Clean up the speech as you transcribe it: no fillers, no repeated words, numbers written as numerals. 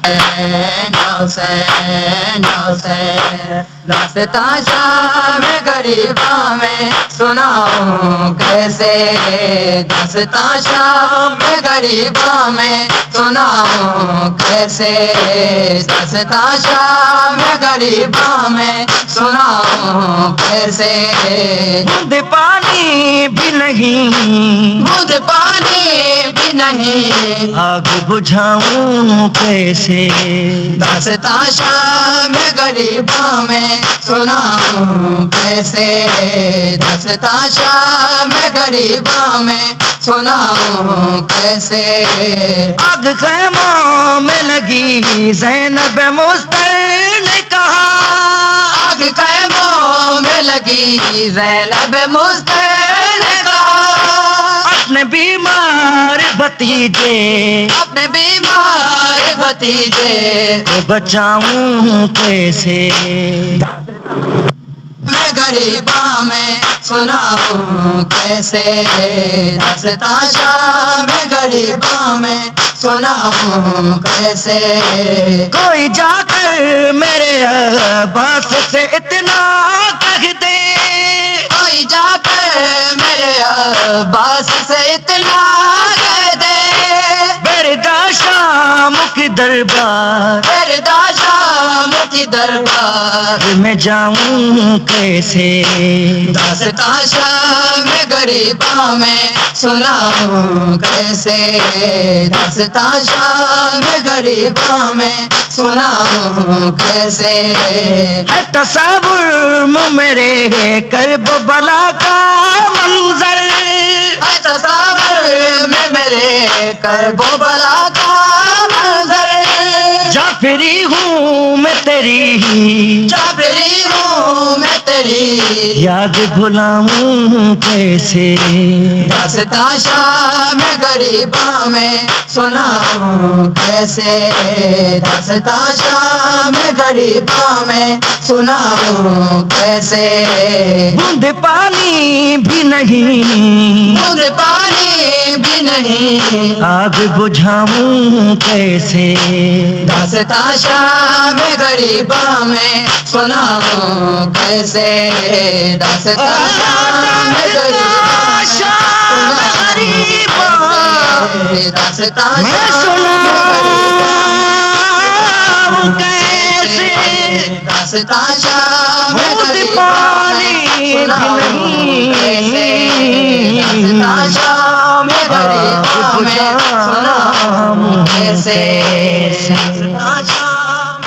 حسین حسین داستان شام غریباں میں سناؤں کیسے داستان شام غریباں میں سناؤں کیسے داستان شام غریباں میں سناؤں کیسے دودھ پانی بھی نہیں دودھ پانی بھی نہیں آگ بجھاؤں کیسے داستان شام غریباں میں سناؤں کیسے داستان شام غریباں میں سناؤں کیسے آگ خیموں میں لگی زینب مستر نے کہا آگ خیموں میں لگی زینب مستر نے کہا اپنے بیمار بھتیجے اپنے بیمار بھتیجے کو بچاؤں کیسے میں غریباں میں سناؤں کیسے داستان شام غریباں میں سناؤں کیسے کوئی جا کر میرے عباس سے اتنا کہہ دے کوئی جا کر میرے عباس سے اتنا کہہ دے بردا شام کی دربار فردا شام کی دربار میں جاؤں کیسے داستان شام غریباں میں سناؤں کیسے داستان شام غریباں میں سناؤں کیسے ہے تصور میرے کرب بلا کا منظر اے تصور میں میرے کرب و بلا کا منظر جعفری ہوں میں تیری جعفری ہوں میں تیری یاد بھلاؤں کیسے داستان شام غریباں میں سناؤں کیسے داستان شام غریباں میں سناؤں کیسے بوند پانی بھی نہیں دودھ پانی بھی نہیں آگ بجھاؤں کیسے داستان شام غریباں میں سناؤں کیسے داستان شام غریباں میں داستان میں سناؤں کیسے داستان شام دودھ غریباں میں پانی بھی سناؤں کیسے نہیں داستان شام غریباں میں سناؤں کیسے داستان شام